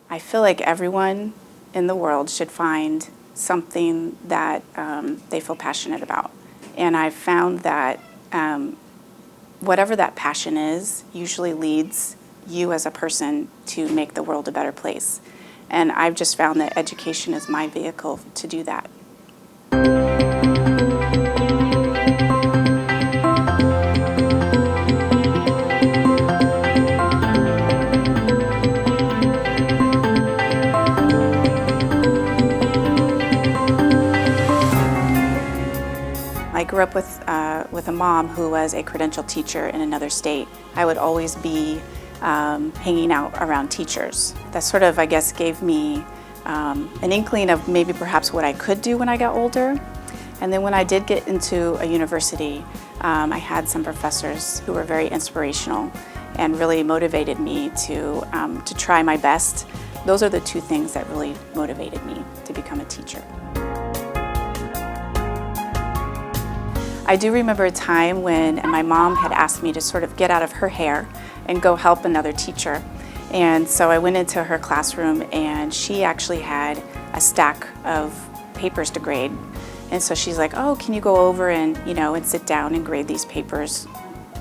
I feel like everyone in the world should find something that they feel passionate about. And I've found that whatever that passion is usually leads you as a person to make the world a better place. And I've just found that education is my vehicle to do that. I grew up with a mom who was a credentialed teacher in another state. I would always be hanging out around teachers. That sort of, I guess, gave me an inkling of maybe perhaps what I could do when I got older. And then when I did get into a university, I had some professors who were very inspirational and really motivated me to try my best. Those are the two things that really motivated me to become a teacher. I do remember a time when my mom had asked me to sort of get out of her hair and go help another teacher. And so I went into her classroom and she actually had a stack of papers to grade. And so she's like, oh, can you go over and, and sit down and grade these papers?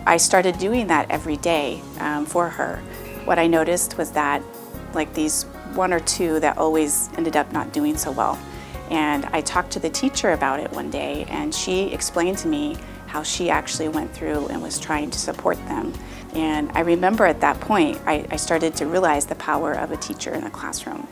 I started doing that every day for her. What I noticed was that like these one or two that always ended up not doing so well. And I talked to the teacher about it one day, and she explained to me how she actually went through and was trying to support them. And I remember at that point, I started to realize the power of a teacher in a classroom.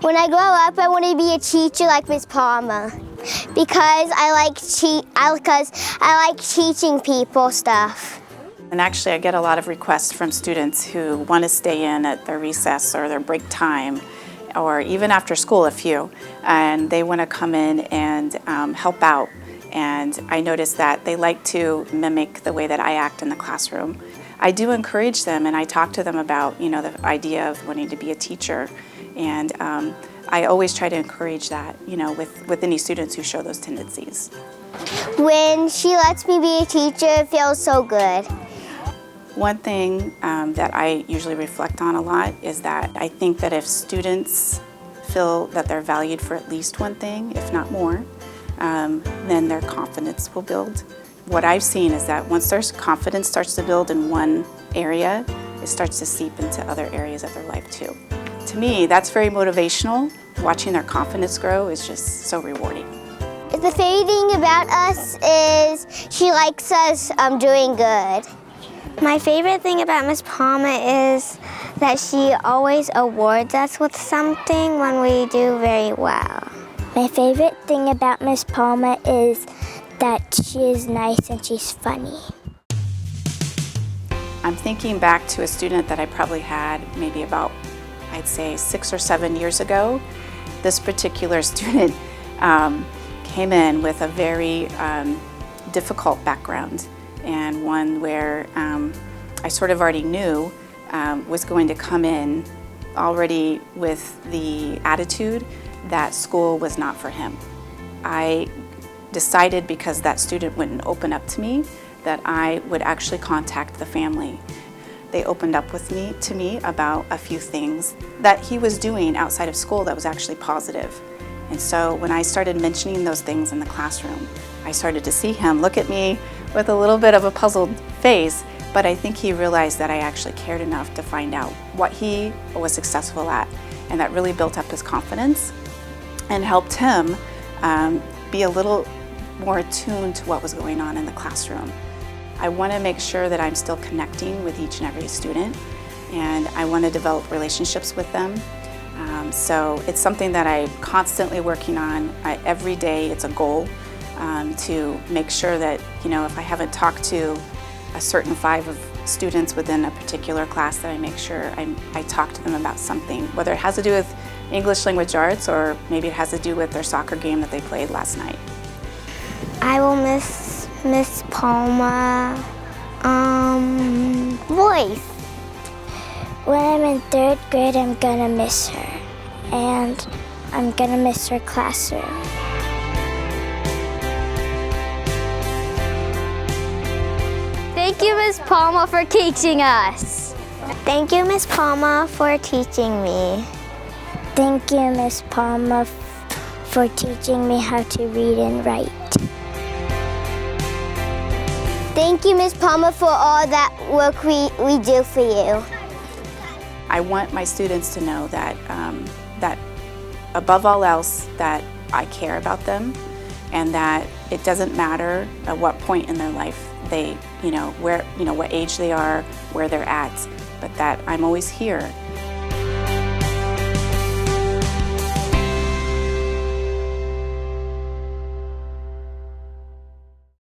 When I grow up, I want to be a teacher like Miss Palma because I like teaching people stuff. And actually, I get a lot of requests from students who want to stay in at their recess or their break time, or even after school, a few, and they want to come in and help out. And I notice that they like to mimic the way that I act in the classroom. I do encourage them, and I talk to them about, the idea of wanting to be a teacher. And I always try to encourage that, with any students who show those tendencies. When she lets me be a teacher, it feels so good. One thing that I usually reflect on a lot is that I think that if students feel that they're valued for at least one thing, if not more, then their confidence will build. What I've seen is that once their confidence starts to build in one area, it starts to seep into other areas of their life too. To me, that's very motivational. Watching their confidence grow is just so rewarding. The favorite thing about us is she likes us doing good. My favorite thing about Miss Palma is that she always awards us with something when we do very well. My favorite thing about Miss Palma is that she is nice and she's funny. I'm thinking back to a student that I probably had maybe about, I'd say 6 or 7 years ago. This particular student came in with a very difficult background, and one where I sort of already knew was going to come in already with the attitude that school was not for him. I decided, because that student wouldn't open up to me, that I would actually contact the family. They opened up to me about a few things that he was doing outside of school that was actually positive. And so when I started mentioning those things in the classroom, I started to see him look at me with a little bit of a puzzled face, but I think he realized that I actually cared enough to find out what he was successful at, and that really built up his confidence and helped him be a little more attuned to what was going on in the classroom. I want to make sure that I'm still connecting with each and every student, and I want to develop relationships with them. So it's something that I'm constantly working on. Every day it's a goal to make sure that, if I haven't talked to a certain 5 of students within a particular class, that I make sure I talk to them about something, whether it has to do with English language arts or maybe it has to do with their soccer game that they played last night. I will miss Miss Palma voice. When I'm in 3rd grade, I'm gonna miss her, and I'm gonna miss her classroom. Thank you, Miss Palma, for teaching us. Thank you, Miss Palma, for teaching me. Thank you, Miss Palma, for teaching me how to read and write. Thank you, Miss Palma, for all that work we do for you. I want my students to know that, that above all else, that I care about them, and that it doesn't matter at what point in their life they, what age they are, where they're at, but that I'm always here